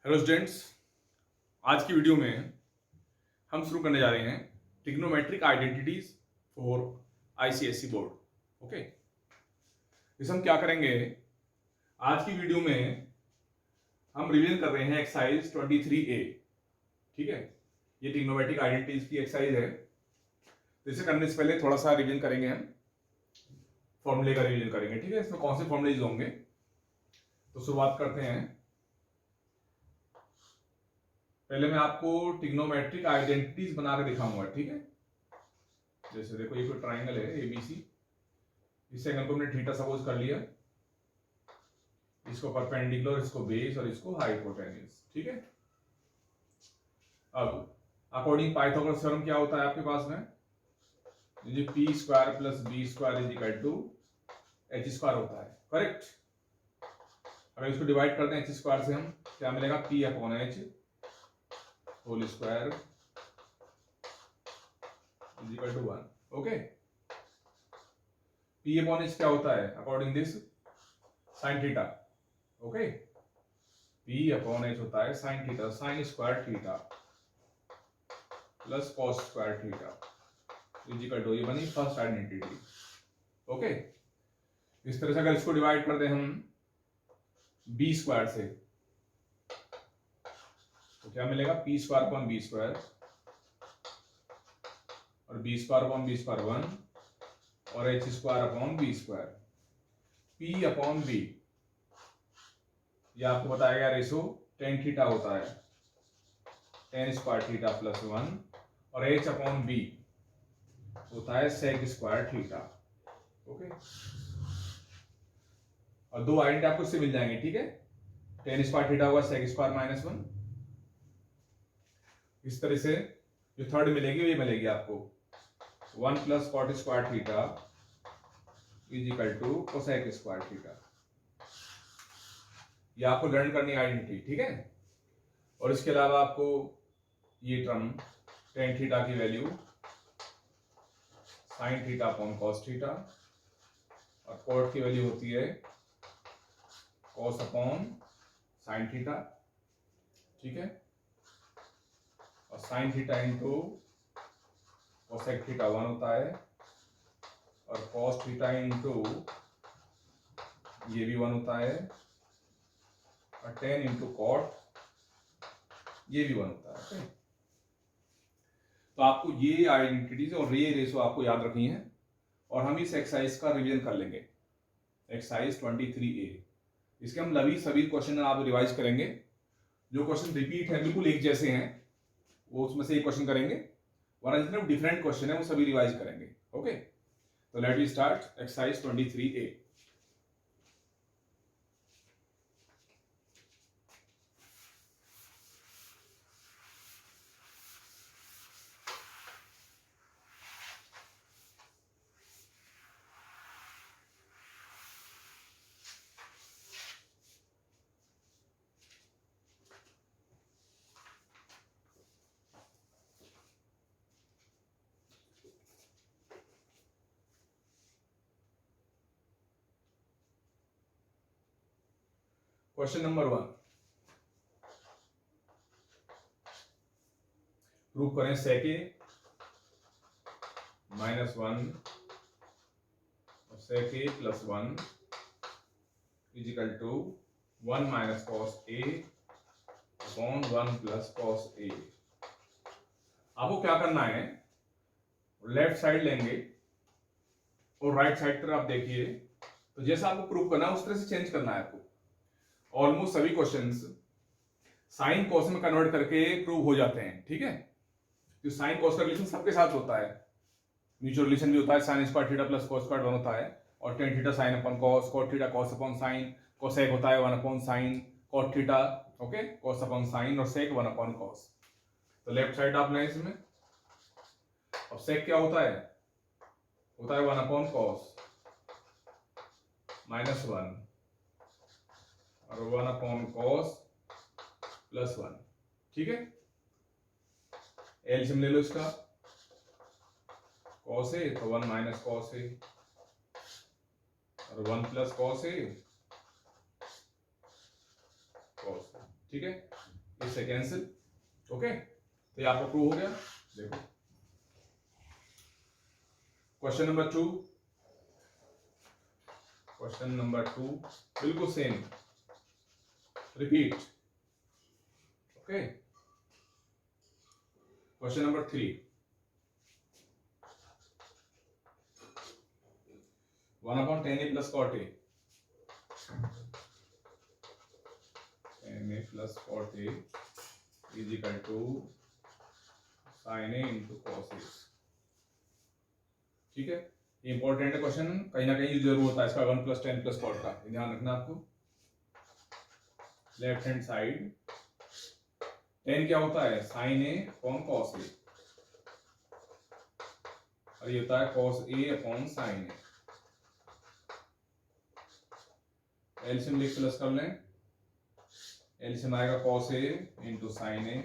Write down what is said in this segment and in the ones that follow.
Hello students, आज की video में हम शुरू करने जा रहे हैं trigonometric identities for ICSE board. Okay, इस हम क्या करेंगे आज की वीडियो में, हम रिवीजन कर रहे हैं एक्सरसाइज 23A। ठीक है, ये ट्रिग्नोमेट्रिक आइडेंटिटीज की एक्सरसाइज है। तो इसे करने से पहले थोड़ा सा रिवीजन करेंगे, हम फॉर्मूले का रिवीजन करेंगे। ठीक है, इसमें कौन से फॉर्मूले होंगे, तो शुरुआत करते हैं। पहले मैं आपको ट्रिग्नोमेट्रिक आइडेंटिटीज बना के दिखाऊंगा। ठीक है, जैसे देखो ये कोई ट्राइंगल है एबीसी, इस एंगल को हमने थीटा सपोज कर लिया, इसको परपेंडिकुलर, इसको बेस और इसको हाइपोटेन्यूज। ठीक है, अब अकॉर्डिंग पाइथागोरस थ्योरम क्या होता है आपके पास में, ये P square plus B square is equal to H square होता है। करेक्ट। अगर इसको डिवाइड करते हैं एच स्क्वायर से, हम क्या मिलेगा, P upon H whole square is equal to 1। Okay, P upon H क्या होता है according this, sine theta. Okay, P upon H होता है sine theta, sine square theta plus cos square theta is equal to, ये बनी first identity. Okay, इस तरह से अगर इसको डिवाइड कर दें हम बी स्क्वायर से, तो क्या मिलेगा, P square upon B square और B square upon B square 1 और H square upon B square. P upon B, ये आपको बताया गया रेशो टेन थीटा होता है, टेन स्क्वायर थीटा प्लस 1 और एच अपॉन बी होता है सेक स्क्वायर थीटा। ओके, और दो आइडेंटिटी आपको इससे मिल जाएंगे। ठीक है, टेन स्क्वायर थीटा होगा सेक स्क्वायर माइनस 1। इस तरह से जो थर्ड मिलेगी वही मिलेगी आपको 1 plus cot square theta is equal to cosec square theta. ये आपको लर्न करनी आइडेंटिटी। ठीक है, और इसके अलावा आपको ये टर्म टेन थीटा की value sine theta upon cos theta और कॉट की वैल्यू होती है कॉस अपॉन साइन थीटा। ठीक है, और sign theta into cosec theta 1 होता है और कॉस थीटा इंटू ये भी 1 होता है और टेन इंटू कॉट ये भी 1 होता है। okay? तो आपको ये आइडेंटिटीज और ये रेशो आपको याद रखनी है, और हम इस एक्सरसाइज का रिवीजन कर लेंगे, एक्सरसाइज 23A। इसके हम सभी क्वेश्चन आप रिवाइज करेंगे। जो क्वेश्चन रिपीट है बिल्कुल एक जैसे हैं वो उसमें से एक क्वेश्चन करेंगे, वरना जितने डिफरेंट क्वेश्चन है वो सभी रिवाइज करेंगे। ओके, तो let we start exercise 23A। Question number 1, prove करें सेक ए माइनस 1 और sec A plus 1 is equal to 1 minus cos A upon 1 plus cos A. आपको क्या करना है, लेफ्ट साइड लेंगे और राइट साइड पर आप देखिए, तो जैसा आपको प्रूव करना है उस तरह से चेंज करना है आपको। ऑलमोस्ट सभी क्वेश्चंस साइन कॉस में कन्वर्ट करके प्रूव हो जाते हैं। ठीक है, जो साइन कॉस का रिलेशन सबके साथ होता है, म्यूचुअल रिलेशन भी होता है, sine square theta plus cos square 1 होता है और tan theta sine upon cos, cot theta cos upon sine, cosec होता है 1 upon sine cot theta, okay, cos upon sine और सेक 1 अपॉन कॉस। तो लेफ्ट साइड आप लें इसमें। अब सेक क्या होता है 1 अपॉन कॉस माइनस 1 और 1 अपॉन कॉस प्लस 1। ठीक है, एलसीएम ले लो इसका, कॉस ए तो 1 माइनस कॉस ए और 1 प्लस कॉस ए कॉस। ठीक है, इससे कैंसिल। ओके, तो ये आपका प्रूव हो गया। देखो क्वेश्चन नंबर 2, क्वेश्चन नंबर 2 बिल्कुल same, repeat. Okay, question number 3, 1/10a plus cot a, tan a plus cot a is equal to sin a into cos a। ठीक है, ये इंपॉर्टेंट है क्वेश्चन, कहीं ना कहीं जरूर होता है इसका 1 + 10 + cot का, ध्यान रखना आपको। लेफ्ट हैंड साइड tan क्या होता है, sin a upon cos a, और ये होता है cos a upon sin a। LCM लिख प्लस कर लें, एलसीएम आएगा cos a into sin a,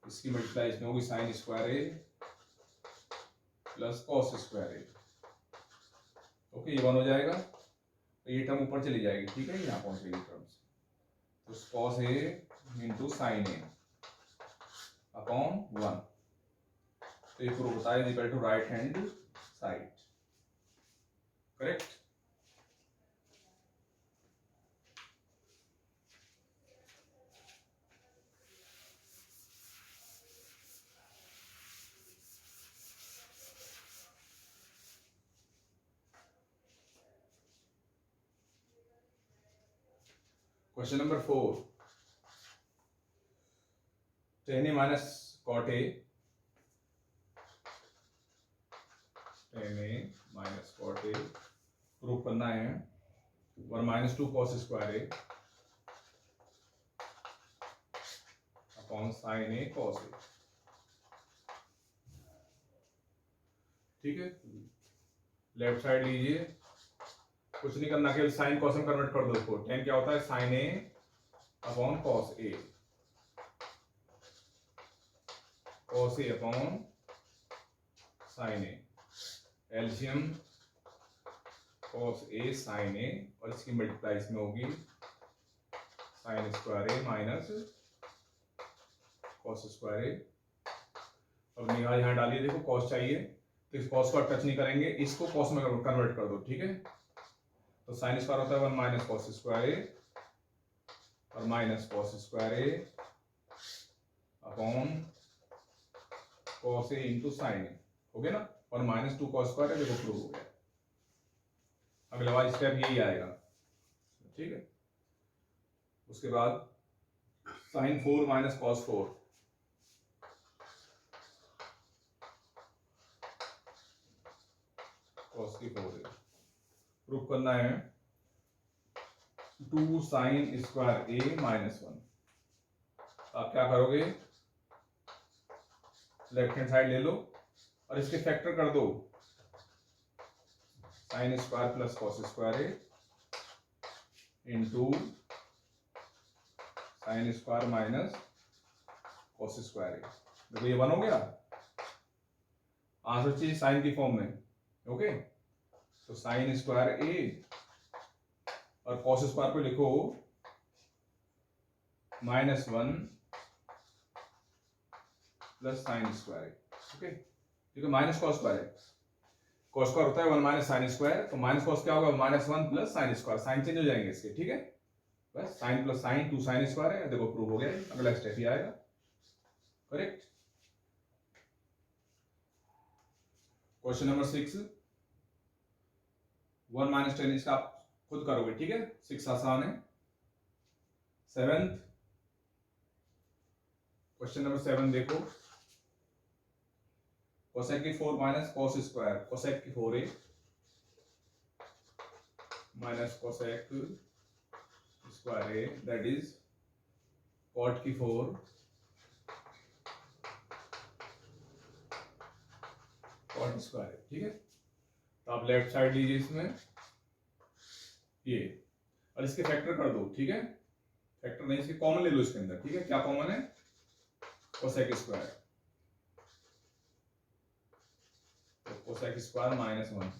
इसकी मल्टीप्लाई इसमें होगी sin square a plus cos square a। Okay, ये 1 हो जाएगा, ये टर्म ऊपर चली जाएगी। ठीक है, यहाँ पहुंचेगी टर्म्स, तो cos a into sin a upon 1। तो ये प्रूफ होता है equal to right hand side. Correct. Question number 4, tan a minus cot a, tan a minus cot a proof करना है 1 - 2 cos square a upon sin a cos a। ठीक है, left side लीजिए, कुछ नहीं करना, केवल साइन कॉस में कन्वर्ट कर दो उसको। tan क्या होता है, sin a upon cos a, cos a upon sin a, LCM cos a sin a, और इसकी मल्टीप्लाई इसमें होगी sin square a minus cos square a। अब निगाह यहाँ डालिए, देखो cos चाहिए तो इस cos को टच नहीं करेंगे, इसको cos में कन्वर्ट कर दो। ठीक है, तो sin स्क्वायर होता है 1 माइनस cos स्क्वायर a और minus cos square a upon cos a into sin a। हो गया ना, 1 - 2 cos स्क्वायर a, देखो प्रूव हो गया। अगला वाला स्टेप यही आएगा। ठीक है, उसके बाद sin 4 माइनस cos 4, cos की 4 है, प्रूफ करना है 2 sin स्क्वायर a माइनस 1। आप क्या करोगे, लेफ्ट हैंड साइड ले लो और इसके फैक्टर कर दो, sin square plus cos square a into sin square minus cos square a। देखो ये 1 हो गया, आंसर चाहिए साइन की फॉर्म में। ओके, तो sin स्क्वायर a और cos स्क्वायर पे लिखो -1 plus sin square a। Okay, ठीक है, माइनस cos स्क्वायर है, cos स्क्वायर होता है 1 माइनस sin स्क्वायर, तो माइनस cos क्या होगा, -1 plus sin square, sign change हो जाएंगे इसके। ठीक है, बस sin plus sin 2 sin square है, देखो प्रूव हो गया। अगला स्टेप ही आएगा। करेक्ट। क्वेश्चन नंबर 6, 1 - 10, इसका आप खुद करोगे। ठीक है, 6 आसान है। 7th क्वेश्चन नंबर 7 देखो, कोसेक की 4 माइनस cos स्क्वायर, कोसेक की 4a minus cosec square a, that is cot की 4 cot स्क्वायर। ठीक है, तो आप लेफ्ट साइड लीजिए इसमें ये, और इसके फैक्टर कर दो। ठीक है, फैक्टर नहीं, इसके कॉमन ले लो इसके अंदर। ठीक है, क्या कॉमन है, कोसेक स्क्वायर, तो कोसेक स्क्वायर -1।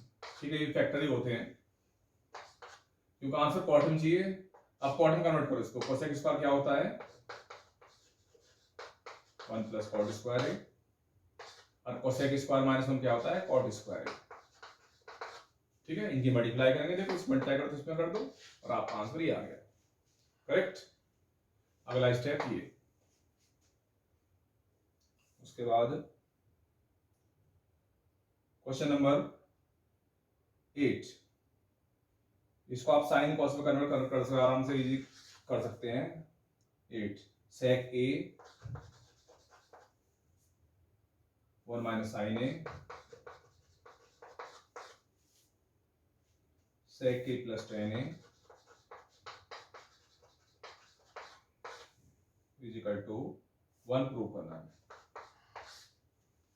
ठीक है, ये फैक्टर ही होते हैं, क्योंकि आंसर कॉटम चाहिए अब कॉट में कन्वर्ट करो इसको, कोसेक स्क्वायर क्या होता है 1 प्लस कॉट स्क्वायर ए, और कोसेक स्क्वायर माइनस 1 क्या होता है कॉट स्क्वायर ए। ठीक है, इनकी मल्टीप्लाई करेंगे, देखो इस मल्टीप्लाई करो तो इसमें कर दो और आपका आंसर ये आ गया। करेक्ट। अगला स्टेप ये, उसके बाद क्वेश्चन नंबर 8, इसको आप साइन कॉस में कन्वर्ट कर सकते आराम से, इजी कर सकते हैं। 8 sec A 1 minus sine A sec A plus tan A is equal to 1 prove करना है।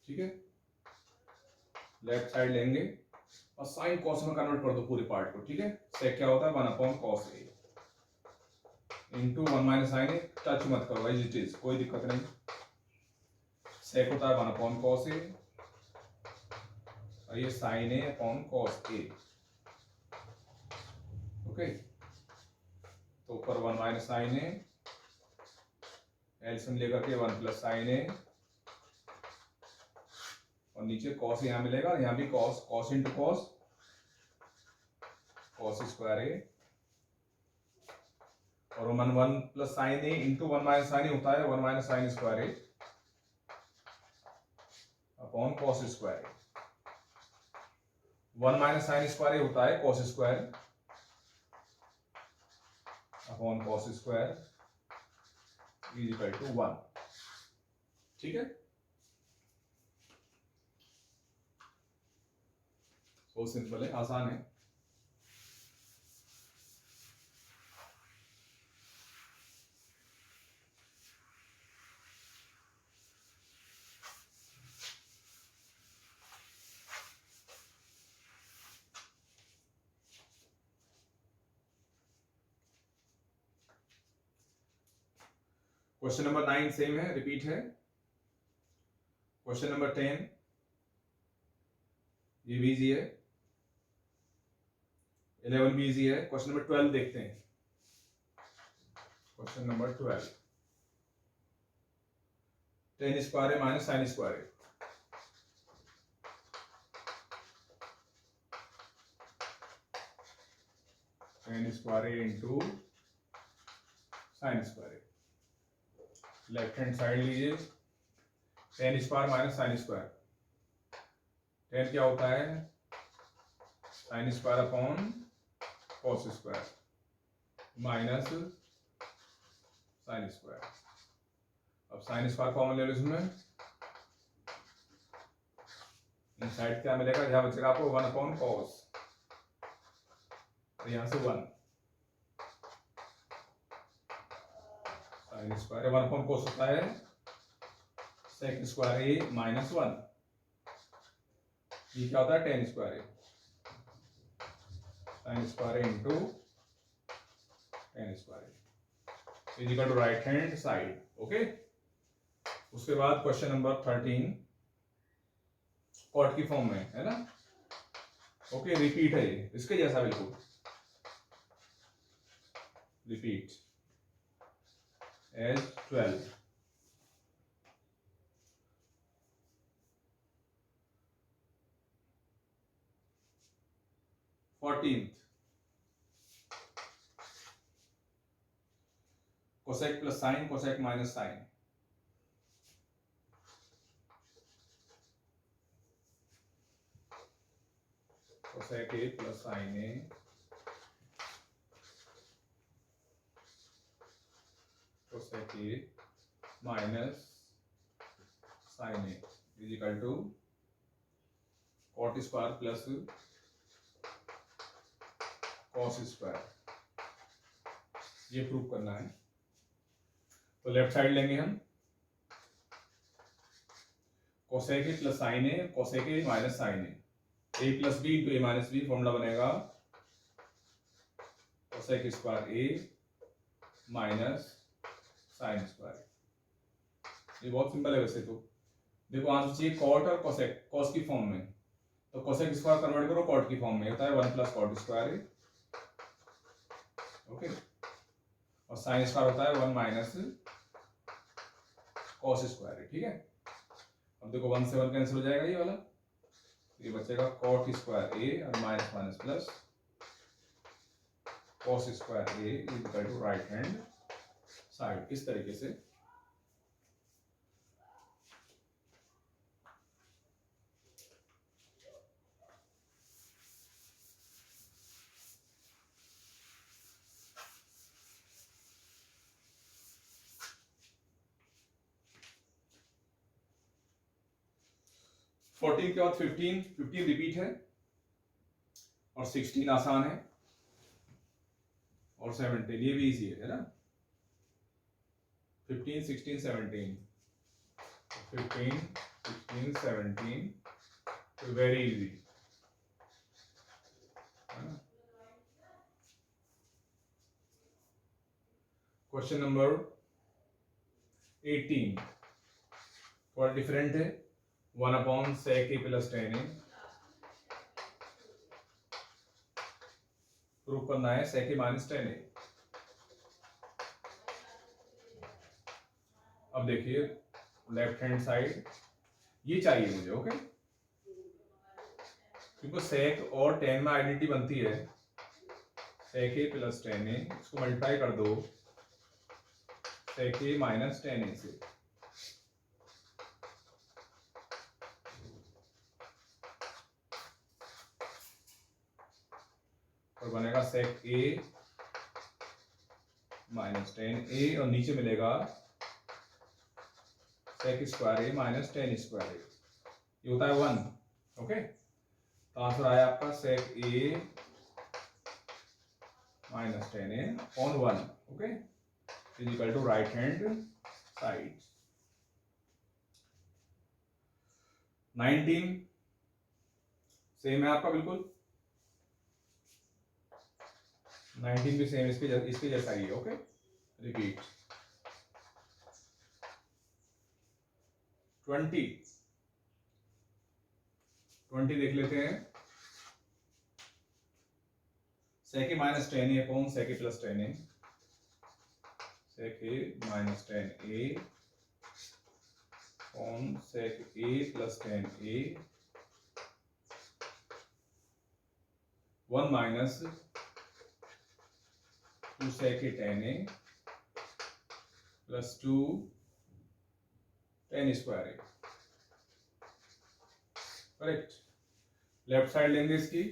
ठीक है, लेफ्ट साइड लेंगे और साइन कॉस में कन्वर्ट कर दो पूरे पार्ट को। ठीक है, सेक क्या होता है 1 upon cos A into 1 minus sine A, touch मत करो एज इट इज, कोई दिक्कत नहीं। सेक होता है 1 अपॉन कॉस ए और ये sign A upon cos A. Okay, तो ऊपर 1 माइनस साइन ए, एलसीएम लेकर के 1 प्लस साइन ए, और नीचे कॉस यहाँ मिलेगा, यहाँ भी cos, cos into cos, cos square A, और 1 plus sine A into 1 minus sine A होता है 1 minus sine square A upon cos square A. 1 minus sine square A होता है cos square upon cos square is equal to 1। ठीक है, बहुत simple है, आसान है। क्वेश्चन नंबर 9 सेम है, रिपीट है। क्वेश्चन नंबर 10 ये भी इजी है, 11 भी इजी है। क्वेश्चन नंबर 12 देखते हैं। क्वेश्चन नंबर 12, टेन स्क्वायर है माइनस साइन स्क्वायर है, टेन स्क्वायर है इंटू साइन स्क्वायर है। लेफ्ट हैंड साइड लीजिए, ten square minus sine square, ten क्या होता है sine square upon cos square minus sine square. अब साइन स्क्वायर कॉमन ले लो इसमें, इनसाइड क्या मिलेगा, जहां बचेगा आपको 1 अपॉन कॉस, और यहां से 1 साइन स्क्वायर 1 अपॉन कॉस होता है सेक स्क्वायर ए माइनस 1, ये क्या होता है tan square A sine square into tan square is equal to right hand side. Okay, उसके बाद क्वेश्चन नंबर 13 कॉट की फॉर्म में है ना। ओके, रिपीट है ये, इसके जैसा बिल्कुल repeat as 12। Cosec plus sine, cosec minus sine, cosec A plus sine A cosec A minus sine A is equal to cot square plus cos square, ये प्रूव करना है। तो लेफ्ट साइड लेंगे हम, cosec A plus sine A, cosec A minus sine A, A plus B into A minus B formula बनेगा cosec square A minus sine square. ये बहुत simple है वैसे तो। देखो आंसर चाहिए कॉट और कोसेक, कॉस की फॉर्म में, तो कोसेक स्क्वायर कन्वर्ट करो कॉट की फॉर्म में, होता है 1 plus cot square A. Okay, और साइन स्क्वायर होता है 1 माइनस कॉस स्क्वायर है, ठीक है। अब देखो 1 से 1 कैंसिल हो जाएगा ये वाला, ये बचेगा कॉट स्क्वायर ए और minus minus plus cos square A equal to right hand side. इस तरीके से फोर्टीन के बाद 15 रिपीट है और 16 आसान है और 17 ये भी इजी है ना। 15 16 17 15 16 17 वेरी इजी। क्वेश्चन नंबर 18 थोड़ा डिफरेंट है। 1 upon sec a plus tan A prove करना है sec a माइनस टेन ए। अब देखिए लेफ्ट हैंड साइड ये चाहिए मुझे, ओके, क्योंकि sec और tan में आइडेंटिटी बनती है। sec a प्लस टेन ए इसको मल्टीप्लाई कर दो sec a minus tan A से, और बनेगा sec a minus tan A और नीचे मिलेगा sec square A minus tan square ए, ये होता है 1, ओके। तो आंसर आया आपका sec a minus tan A on 1, okay, is equal to right hand side. 19 same है आपका बिल्कुल, 19 भी सेम इसके जैसा ही है, ओके। रिपीट 20 देख लेते हैं। sec a minus tan A upon sec a plus tan A, sec a minus tan A upon sec a plus tan A 1 minus 2 sec a tan a plus 2 tan square A, correct. Left side लेंगे इसकी।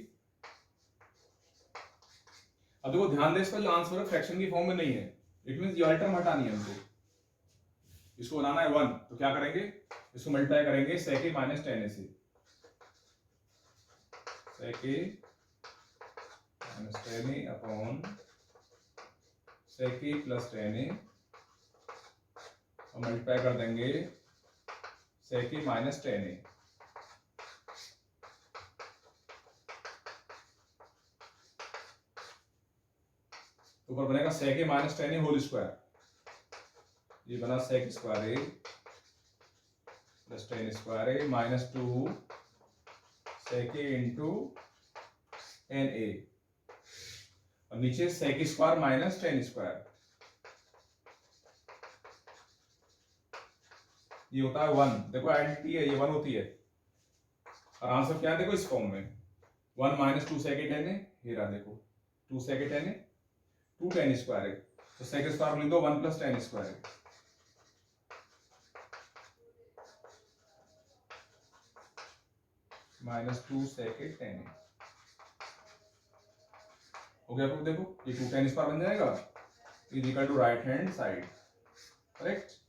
अब देखो ध्यान दे, इसका जो answer है fraction की form में नहीं है, इट मींस ये टर्म हटानी है हमको, इसको बनाना है 1, तो क्या करेंगे, इसको मल्टीप्लाई करेंगे sec a minus tan A से, sec a minus tan A upon sec a plus tan A और मल्टीप्लाई कर देंगे sec a minus tan A. तो ऊपर बनेगा sec a minus tan A whole square, ये बना sec square A plus tan square A minus 2 sec a into tan A और नीचे sec square minus tan square, ये होता है 1। देखो आइडेंटिटी है, ये 1 होती है और आंसर क्या है देखो इस फॉर्म में 1 minus 2 sec a tan a, ये रहा देखो 2 sec a tan a 2 tan square है, तो sec स्क्वायर लिख दो 1 प्लस tan स्क्वायर है, minus 2 sec a tan a हो गया। आपको देखो ये 2 tan स्क्वायर बन जाएगा, is equal to right hand side, correct.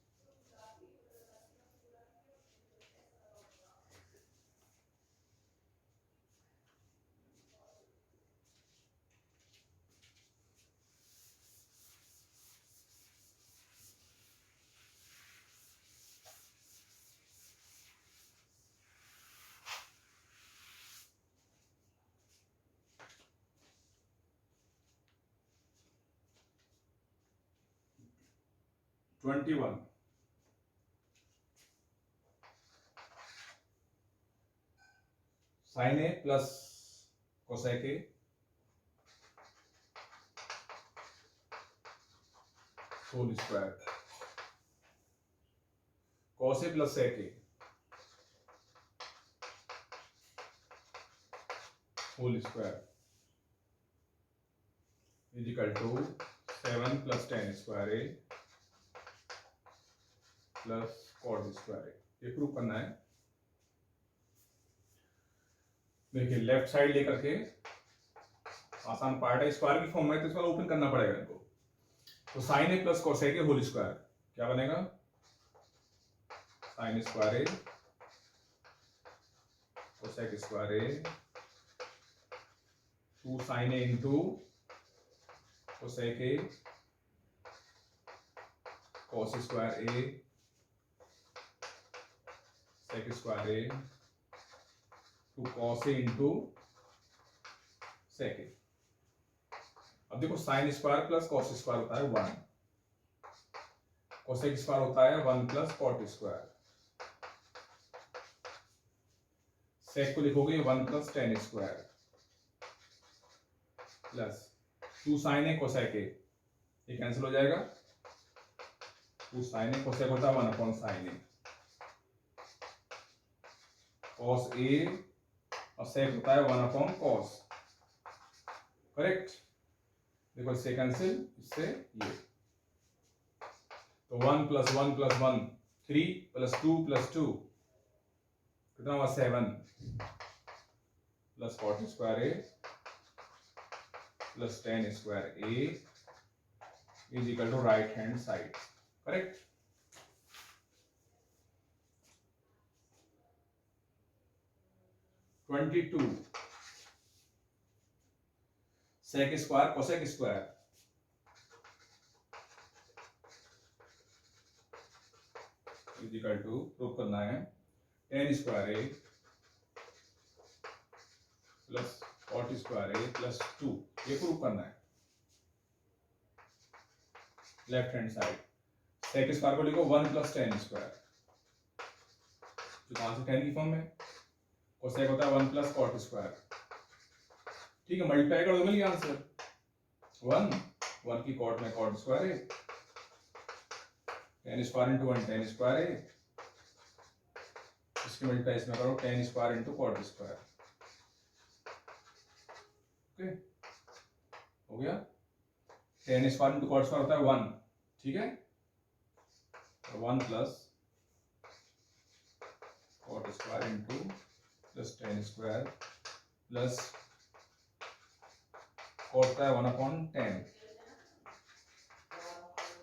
Twenty one sine A plus cosec A whole square, cos a plus sec a whole square is equal to 7 plus tan square a plus cot square a। ये prove करना है। देखिए left side लेकर के, आसान part है, square की form में तो इसको ओपन करना पड़ेगा इनको। तो sine A plus cosec A whole square क्या बनेगा, sine square A cosec square A 2 sine A into cosec A cos square A sec square A 2 cos A into sec A. अब देखो sine square plus cos square होता है 1, cosec square होता है 1 plus cot square, सेक को लिखोगे 1 plus tan square plus 2 sine A cosec A, ये cancel हो जाएगा, 2 साइन ए कोसेक होता है 1 अपॉन साइन ए, कॉस ए और सेक होता है 1 अपॉन कॉस, करेक्ट। देखो इससे कैंसिल, इससे ये, तो 1 प्लस 1 प्लस 1 3 प्लस 2 प्लस 2 कितना हुआ 7 plus cot square A plus tan square A is equal to right hand side, correct. (22) sec square cosec square is equal to, prove करना है, tan square A plus cot square A plus 2, ये prove करना है left hand side. Sec square को लिखो 1 plus tan square, जो कहां से tan की फॉर्म में, कोसेक होता है 1 प्लस कॉट स्क्वायर, ठीक है, मल्टीप्लाई कर दो, मिल गया आंसर 1 की कॉट में कॉट स्क्वायर है, tan square into 1 tan square है, इसके मल्टीप्लाई इसमें करो tan square into cot square, okay हो गया। tan square into cot square होता है 1, ठीक है, 1 plus cot square into plus tan square plus cot का है 1 अपॉन 10,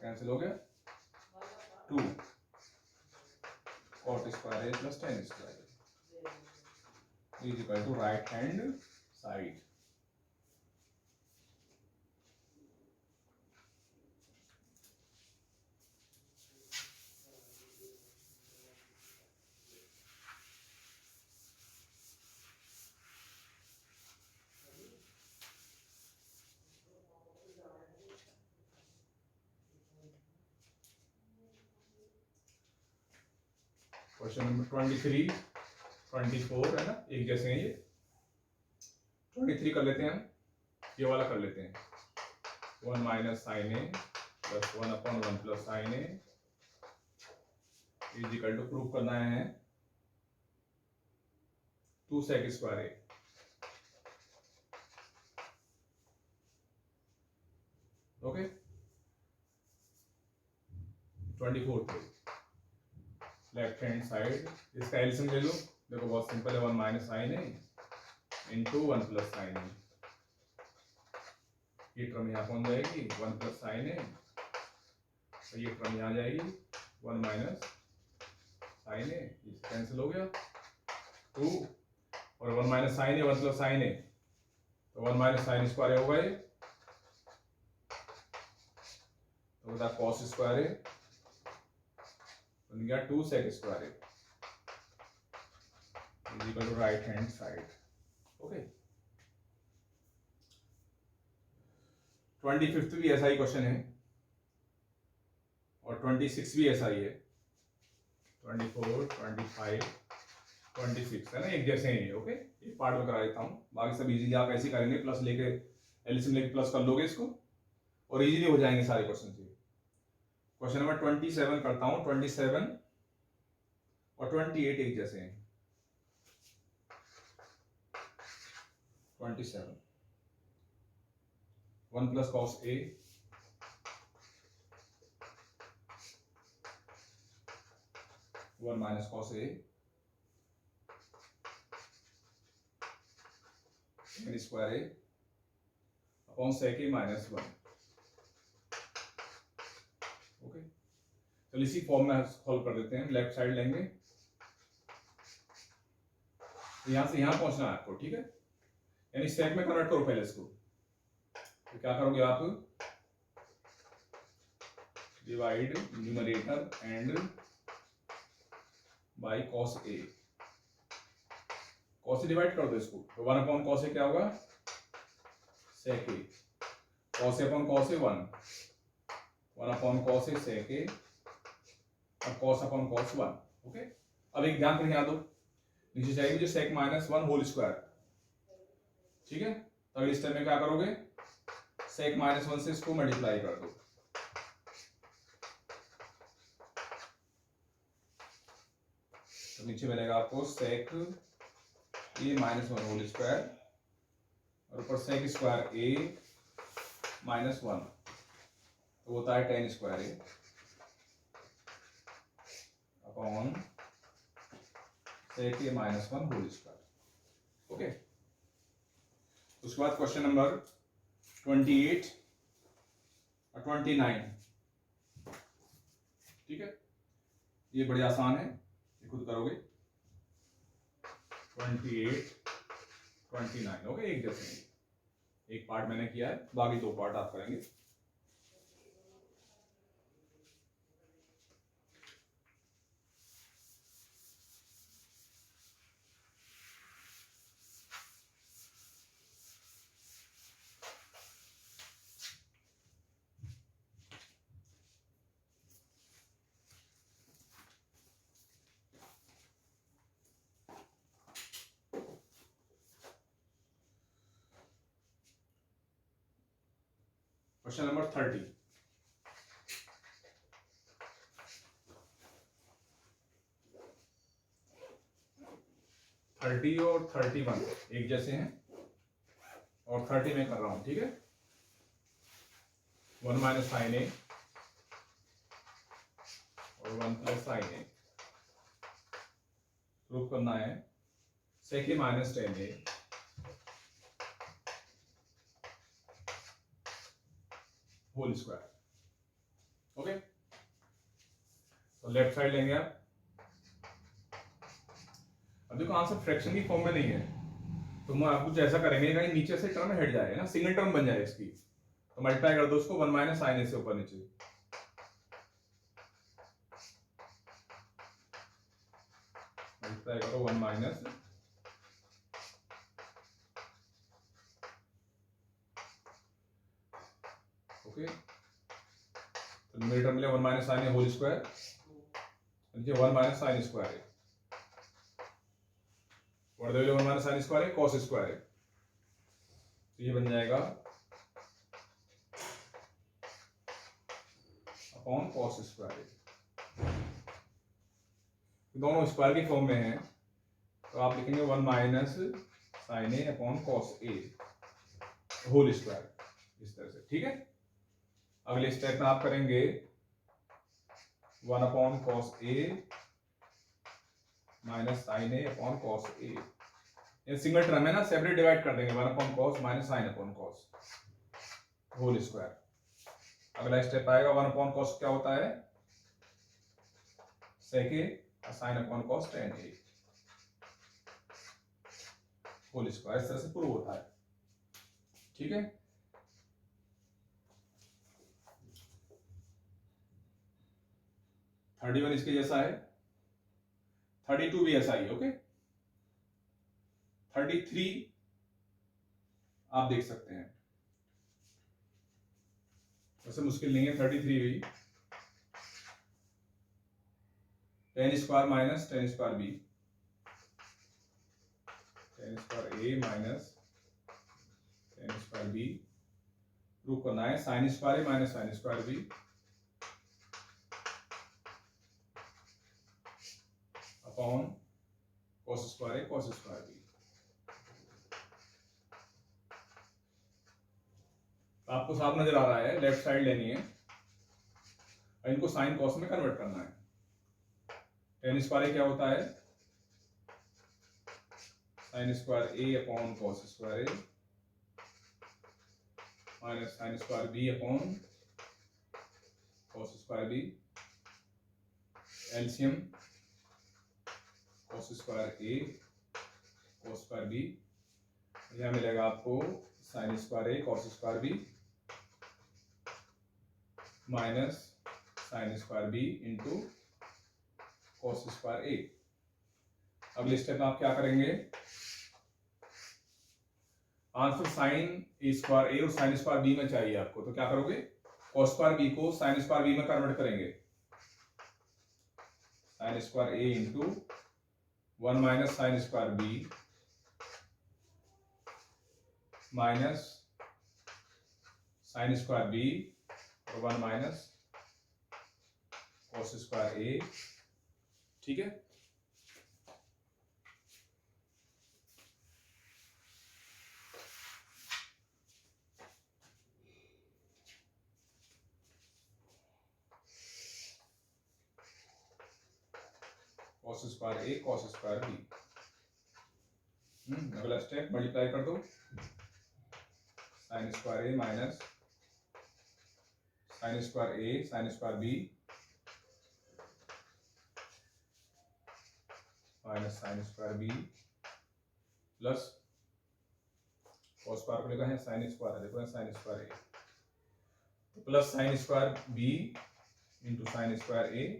कैंसिल हो गया, 2 कॉट स्क्वायर है plus tan square is equal to right hand side. Question number 23, 24 है ना, एक जैसे हैं ये। 23 कर लेते हैं हम, ये वाला कर लेते हैं, 1 minus sine A plus 1 upon 1 plus sine A is equal to, prove करना है 2 सेक स्क्वायर ए, ओके। 24 पे लेफ्ट हैंड साइड इसका एलसीएम ले लो, देखो बहुत सिंपल है, 1 minus sine A into 1 plus sine A, ये टर्म यहाँ पहुंच जाएगी 1 प्लस साइन ए, और ये टर्म यहाँ जाएगी 1 माइनस साइन ए, कैंसिल हो गया 2, और 1 minus sine A 1 plus sine A, तो 1 माइनस साइन स्क्वायर होगा ये, तो बता कॉस स्क्वायर ए बन गया 2 sec square is equal to right hand side, okay. 25th भी ऐसा ही क्वेश्चन है और 26 भी ऐसा ही है, 24, 25, 26 है ना, एक जैसे ही है, ओके। एक पार्ट में करा देता हूँ, बाकी सब इजीली आप ऐसे करेंगे, प्लस लेके एलसीएम लेके प्लस कर लोगे इसको और इजीली हो जाएंगे सारे क्वेश्चन। क्वेश्चन नंबर 27 करता हूं। 27 और 28 एक जैसे हैं। 27 1 plus cos A one minus cos A square A upon sec A minus 1। Okay, चलो इसी फॉर्म में सॉल्व कर देते हैं। लेफ्ट साइड लेंगे, यहां से यहां पहुंचना है आपको, ठीक है। यानी सेक में कन्वर्ट करो पहले इसको। तो क्या करोगे आप, divide numerator and by cos A. Cos से डिवाइड कर दो इसको, तो 1 अपॉन कॉस ए क्या होगा, सेक ए। Cos A upon cos A 1 upon cos A sec ए और कॉस अपॉन कॉस 1। ओके, अब एक ध्यान करके याद दो, नीचे चाहिए मुझे सेक माइनस 1 होल स्क्वायर, ठीक है। तो अगले स्टेप में क्या करोगे, सेक माइनस 1 से इसको मल्टीप्लाई कर दो। तो नीचे मिलेगा आपको सेक ए माइनस 1 होल स्क्वायर और ऊपर सेक स्क्वायर ए माइनस 1, तो होता है tan square A upon sec A minus 1 whole square. Okay, उसके बाद क्वेश्चन नंबर 28 और 29, ठीक है। ये बड़ी आसान है, ये खुद करोगे। 28 29 ओके, एक जैसे हैं। एक पार्ट मैंने किया है, बाकी 2 पार्ट आप करेंगे। क्वेश्चन नंबर 30, और 31 एक जैसे हैं और 30 में कर रहा हूं, ठीक है। 1 माइनस साइन ए और 1 प्लस साइन ए प्रूव करना है। Sec A minus 10 A whole square. Okay, तो लेफ्ट साइड लेंगे आप। अब देखो आंसर फ्रैक्शन की फॉर्म में नहीं है, तो मैं कुछ ऐसा करेंगे कहीं नीचे से टर्म हट जाए ना, सिंगल टर्म बन जाए इसकी, तो मल्टीप्लाई कर दो उसको 1 माइनस साइन ए से ऊपर नीचे। मल्टीप्लाई करो 1 माइनस ओके, तो न्यूमरेटर मिले 1 माइनस साइन ए होल स्क्वायर, नीचे 1 माइनस साइन स्क्वायर है, और 1 माइनस साइन स्क्वायर है कॉस स्क्वायर है, तो ये बन जाएगा अपॉन कॉस स्क्वायर। दोनों स्क्वायर की फॉर्म में है, तो आप लिखेंगे 1 minus sine A upon cos A whole square, इस तरह से, ठीक है। अगले स्टेप में आप करेंगे 1 upon cos A minus sine A upon cos ए। ये सिंगल टर्म है ना, सेपरेट डिवाइड कर देंगे 1 upon cos minus sine upon cos whole square. अगला स्टेप आएगा 1 अपॉन कॉस क्या होता है, sec A sine upon cos tan A whole square, इस तरह से प्रूव होता है, ठीक है। थर्टी वन इसके जैसा है, 32 भी ऐसा ही है। ओके, 33 आप देख सकते हैं, वैसे मुश्किल नहीं है 33 भी। Tan square minus tan square B, tan square A minus tan square B prove करना है। Sine square A minus sine square B upon cos square A cos square B. आपको साफ नजर आ रहा है, लेफ्ट साइड लेनी है और इनको साइन कॉस में कन्वर्ट करना है। टेन स्क्वायर ए क्या होता है, sine square A upon cos square A minus sine square B upon cos square B. LCM cos square A cos square B, यह मिलेगा आपको sine square A cos square B minus sine square B into cos square A. अगले step में आप क्या करेंगे, answer sine A square A और sine square B में चाहिए आपको, तो क्या करोगे, कॉस स्क्वायर बी को साइन स्क्वायर बी में कन्वर्ट करेंगे। Sine square A into 1 minus sine square B minus sine square B और 1 माइनस कॉस स्क्वायर ए। ठीक है, cos square A cos square B. अगला स्टेप मल्टीप्लाई कर दो, sine square A minus sine square A sine square B minus sine square B plus cos square को लेकर है sine square, देखो sine square A, तो plus sine square B into sine square A,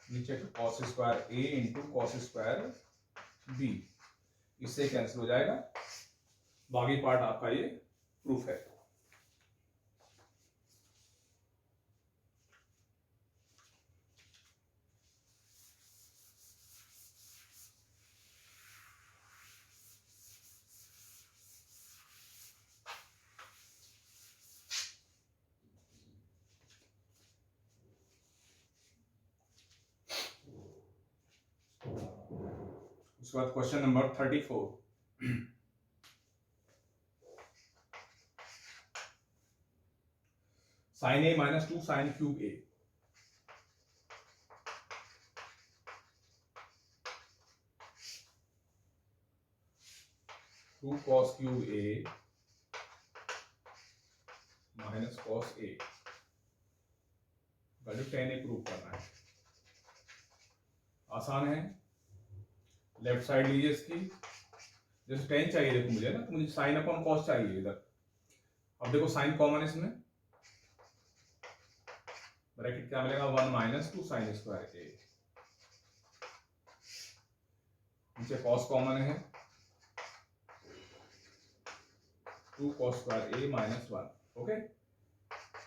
नीचे cos square A into cos square B, इससे cancel हो जाएगा। बाकी पार्ट आपका ये प्रूफ है। उसके बाद question number 34, sine A minus 2 sine cube A. Two cos cube A minus cos A, value 10 A prove करना है। आसान है, लेफ्ट साइड लीजिए इसकी, जैसे 10 चाहिए देखो मुझे ना, तो मुझे साइन अपॉन कॉस चाहिए इधर। अब देखो साइन कॉमन है इसमें, ब्रैकेट क्या मिलेगा, 1 माइनस 2 साइन स्क्वायर ए, नीचे कॉस कॉमन है, 2 cos square A minus 1। Okay,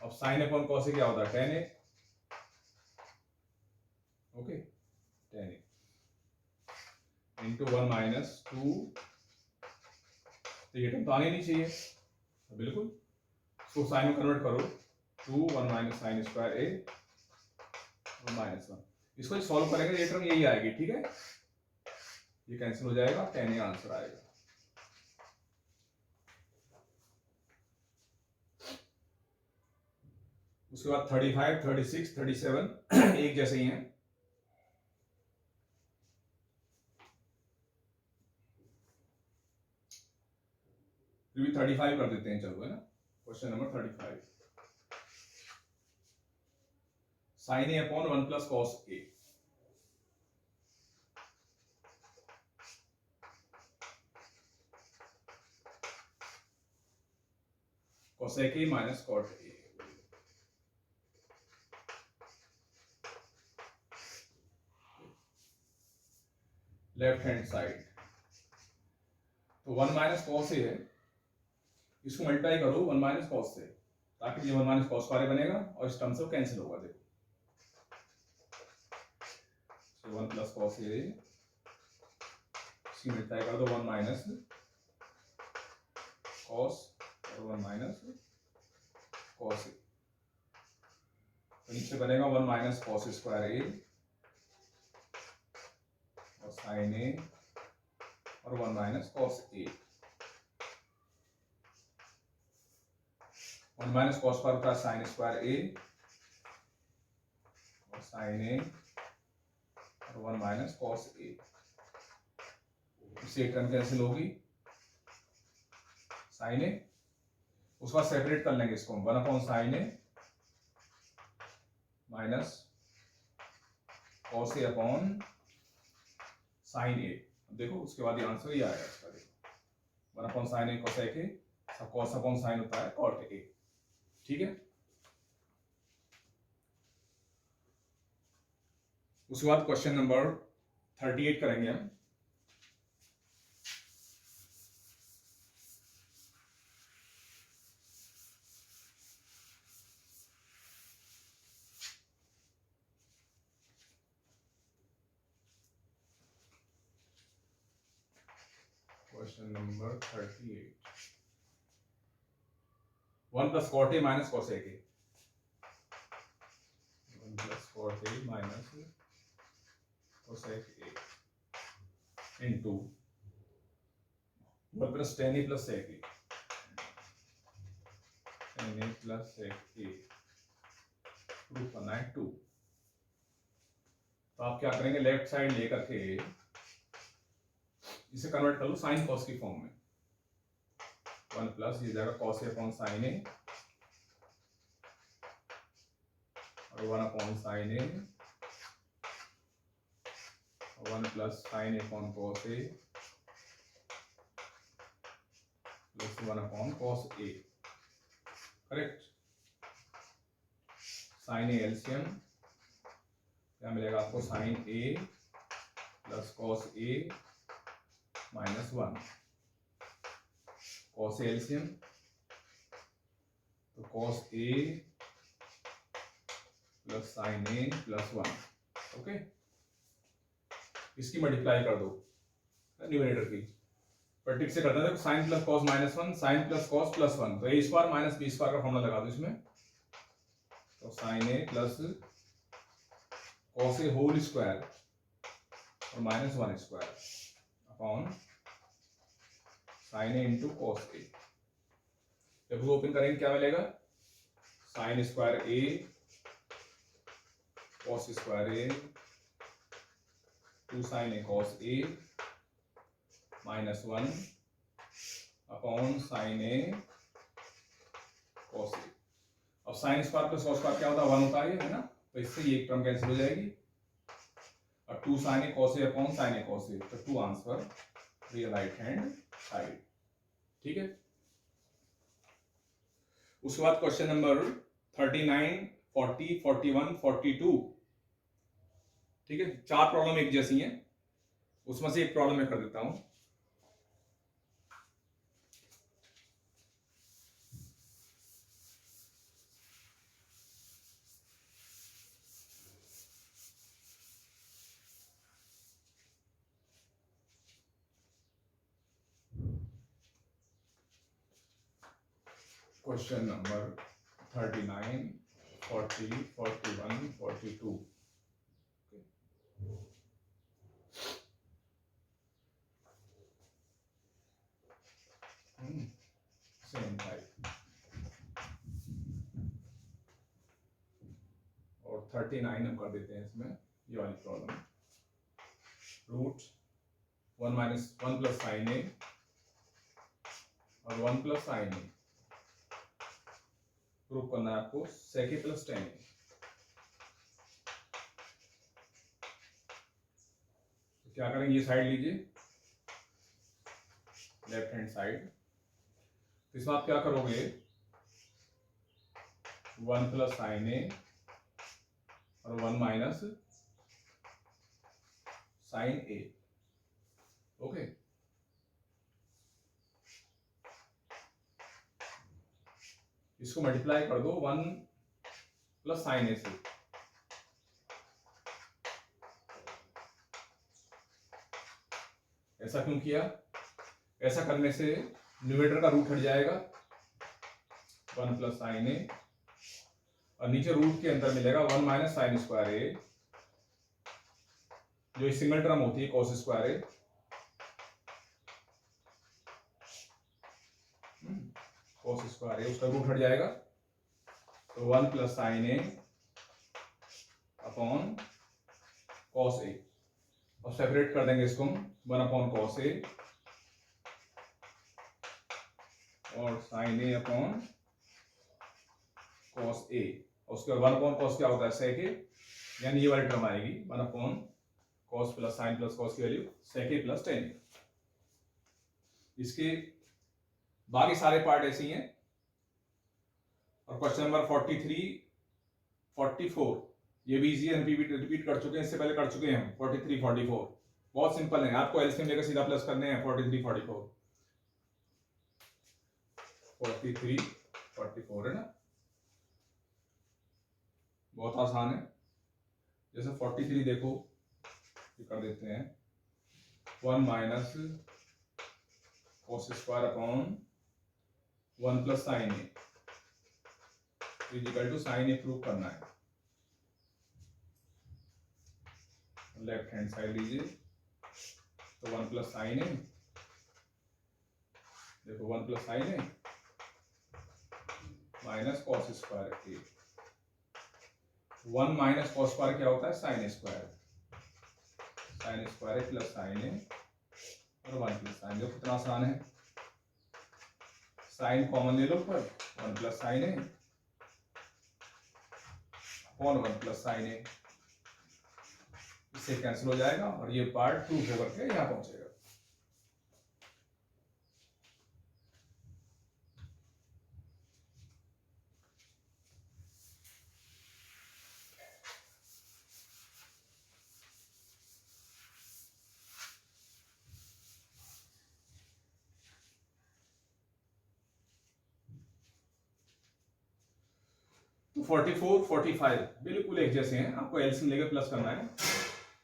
अब साइन अपॉन कॉस से क्या होता है, 10 ए। ओके, 10 ए इंटू 1 माइनस 2, तो ये टर्म तो आने नहीं चाहिए, तो बिल्कुल इसको साइन में कन्वर्ट करो, 2 1 माइनस साइन स्क्वायर ए और माइनस 1, इसको सॉल्व करेंगे ये टर्म यही आएगी। ठीक है, ये कैंसिल हो जाएगा, 10 ए आंसर आएगा। उसके बाद 35 36 37 एक जैसे ही हैं। फिर भी 35 कर देते हैं, चलो, है ना। Question number 35, sine A upon 1 plus cos A. Cosec A minus cot A. Left hand side, तो 1 माइनस कॉस ए है, इसको मल्टीप्लाई करो 1 माइनस कॉस से, ताकि ये 1 माइनस कॉस स्क्वायर बनेगा और इस टर्म से कैंसिल होगा। देखो 1 प्लस कॉस ए, इसकी मल्टीप्लाई कर दो 1 माइनस कॉस और 1 माइनस कॉस ए, तो नीचे बनेगा 1 minus cos square A sign A और 1 माइनस कॉस ए। 1 माइनस कॉस पर होता है साइन स्क्वायर ए और साइन ए और 1 माइनस कॉस ए। इससे एक टर्म कैंसिल होगी साइन ए, उसके बाद सेपरेट कर लेंगे इसको 1 upon sine A minus cos A upon sine ए। देखो उसके बाद ये आंसर ही आएगा इसका। देखो 1 अपॉन साइन ए कोसेक ए, सब कॉस अपॉन साइन होता है कॉट ए। ठीक है, उसके बाद क्वेश्चन नंबर 38 करेंगे हम। Question number 38, 1 plus cot A minus cosec A, 1 plus cot A minus cosec A into 1 plus tan A plus sec A, tan A plus sec A, proof करना है 2। तो आप क्या करेंगे, लेफ्ट साइड लेकर के इसे कन्वर्ट कर लो साइन कॉस की फॉर्म में। 1 प्लस ये जाएगा cos A upon sine A और 1 अपॉन साइन ए और 1 plus sine A upon cos A plus 1 upon cos A. Correct. Sine A LCM क्या मिलेगा आपको, sine A plus cos A minus 1, cos A LCM तो cos A plus sine A plus 1। Okay, इसकी multiply कर दो numerator की, practice से करते हैं। Sine plus cos minus 1, sine plus cos plus 1, तो A square minus B square का फॉर्मूला लगा दो इसमें। तो sine A plus cos A whole square और minus 1 square upon sine A into cos A. जब ओपन करेंगे क्या मिलेगा, sine square A cos square A 2 sine A cos A minus 1 upon sine A cos A. अब sine square plus cos square क्या होता है, 1 होता है ना, तो इससे ये एक टर्म कैंसिल हो जाएगी और 2 sine A cos A upon sine A cos ए, तो 2 answer real right hand side. ठीक है, उसके बाद क्वेश्चन नंबर 39, 40, 41, 42। ठीक है, 4 प्रॉब्लम एक जैसी हैं, उसमें से एक प्रॉब्लम मैं कर देता हूं। Question number 39, 40, 41, 42। Same type. और 39 हम कर देते हैं इसमें, ये वाली problem. Root 1 minus 1 plus sine A और 1 प्लस साइन ए, प्रूफ करना है आपको सेक ए प्लस टेन ए। तो क्या करेंगे, ये साइड लीजिए लेफ्ट हैंड साइड, तो इसमें आप क्या करोगे, 1 प्लस साइन ए और 1 माइनस साइन ए। ओके, इसको मल्टीप्लाई कर दो 1 प्लस साइन ए से। ऐसा क्यों किया, ऐसा करने से न्यूमरेटर का रूट हट जाएगा 1 प्लस साइन ए और नीचे रूट के अंदर मिलेगा 1 माइनस साइन स्क्वायर ए जो सिंगल टर्म होती है cos square A, cos square ए, उसका रूट हट जाएगा तो 1 plus sine A upon cos ए, और सेपरेट कर देंगे इसको 1 अपॉन cos ए और साइन ए अपॉन cos ए, उसके बाद 1 अपॉन cos क्या होता है sec ए, यानी ये वाली टर्म आएगी 1 upon cos plus sign plus cos की वैल्यू sec ए प्लस tan ए। इसके बाकी सारे पार्ट ऐसे ही हैं। और क्वेश्चन नंबर 43, 44 ये भी इजी है, रिपीट कर चुके हैं, इससे पहले कर चुके हैं हम 43, 44 बहुत सिंपल है, आपको एलसीएम लेकर सीधा प्लस करने हैं 43, 44 43, 44 है ना, बहुत आसान है। जैसे 43 देखो, ये कर देते हैं 1 minus cos square upon 1 plus sine A equal to sine A prove करना है। लेफ्ट हैंड साइड लीजिए तो 1 प्लस साइन ए, देखो 1 plus sine A minus cos square A, 1 minus cos square क्या होता है sine square, sign square A plus sine A और 1 plus sign, देखो कितना आसान है, साइन कॉमन ले लो पर 1 plus sine A upon 1 plus sine ए, इससे कैंसिल हो जाएगा और ये पार्ट प्रूफ होकर के यहाँ पहुंचेगा। तो 44, 45 बिल्कुल एक जैसे हैं, आपको एलसीएम लेकर प्लस करना है।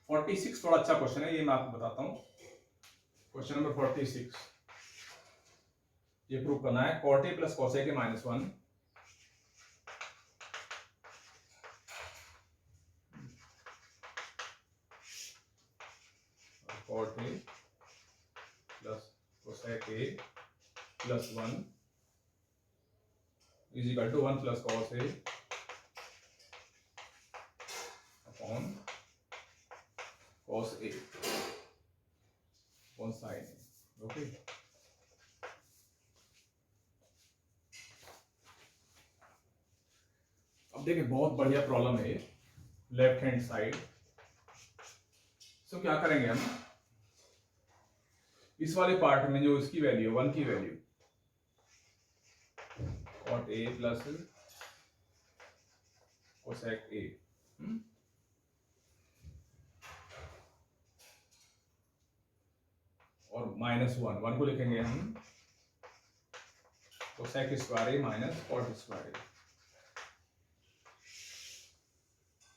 46 थोड़ा अच्छा क्वेश्चन है, ये मैं आपको बताता हूँ। क्वेश्चन नंबर 46 ये प्रूव करना है cot a plus cos a के -1 cot a plus cosec a plus 1 is equal to 1 प्लस cos a upon cos a upon sin a। Okay, अब देखिए बहुत बढ़िया प्रॉब्लम है, लेफ्ट हैंड साइड। सो क्या करेंगे हम, इस वाले पार्ट में जो इसकी वैल्यू 1 की value cot a plus cosec a, और -1 को लिखेंगे हम cosec square a minus cot square a।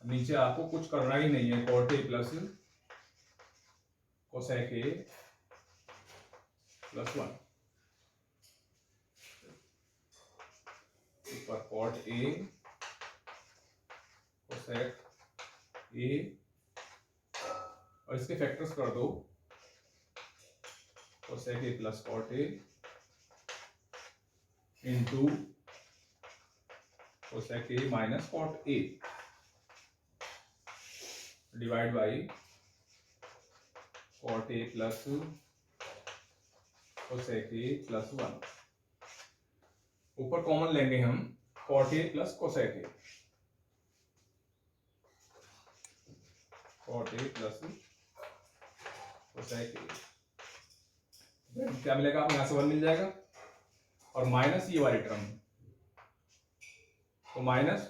नीचे आपको कुछ करना ही नहीं है, cot a plus cosec a plus 1, ऊपर cot a cosec a और इसके फैक्टर्स कर दो cosec a plus cot a into cosec a minus cot a divide by cot a plus cosec a plus 1। ऊपर कॉमन लेंगे हम cot a plus cosec a, cot a plus cosec a, क्या मिलेगा आपको, यहां से 1 मिल जाएगा और माइनस ये वाली टर्म, तो माइनस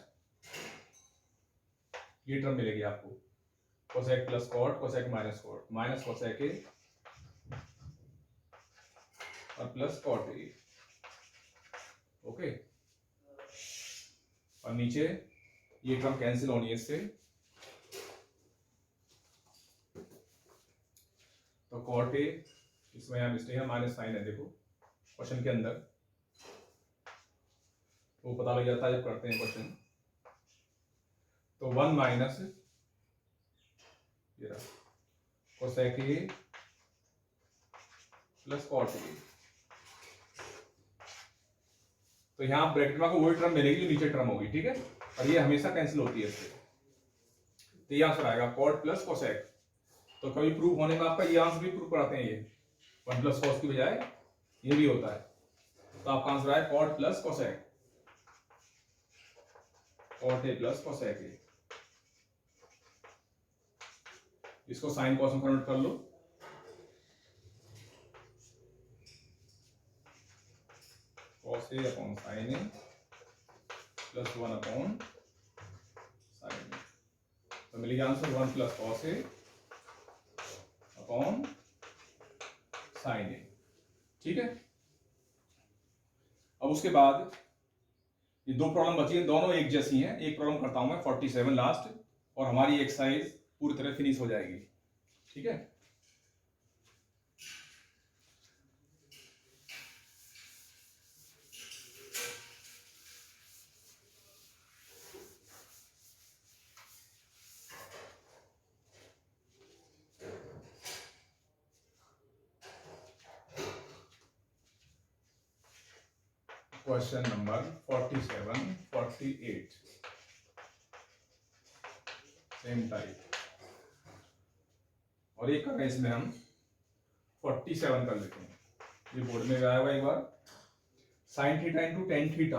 ये टर्म मिलेगी आपको cosec plus cot, cosec minus cot, minus cosec a और प्लस cot a। ओके, और नीचे ये टर्म कैंसिल होनी है इससे, तो cot a इसमें यहाँ मिस्टेक है, माइनस साइन है, देखो क्वेश्चन के अंदर वो पता लग जाता है जब करते हैं क्वेश्चन। तो 1 माइनस ये रहा cosec A plus cot A. तो यहां ब्रैकेट में आपको वही टर्म मिलेगी जो नीचे टर्म होगी, ठीक है, और ये हमेशा कैंसिल होती है इससे। तो ये आंसर आएगा कॉट प्लस कोसेक। तो कभी प्रूव होने में आपका ये आंसर भी प्रूव कराते हैं, ये 1 प्लस कॉस की बजाय ये भी होता है। तो आपका आंसर आया cot plus cosec, cot A plus cosec A. इसको साइन कॉस में कन्वर्ट कर लो, cos A upon sine A plus 1 upon sine A. तो मिलेगा answer 1 plus cos A upon sine A, ठीक है। अब उसके बाद ये दो प्रॉब्लम बची हैं, दोनों एक जैसी हैं। एक प्रॉब्लम करता हूं मैं 47 लास्ट, और हमारी एक्सरसाइज पूरी तरह फिनिश हो जाएगी, ठीक है। क्वेश्चन नंबर 47, 48 सेम टाइप, और एक करना इसमें हम 47 कर लेते हैं। ये बोर्ड में आया हुआ एक बार, sine theta into tan theta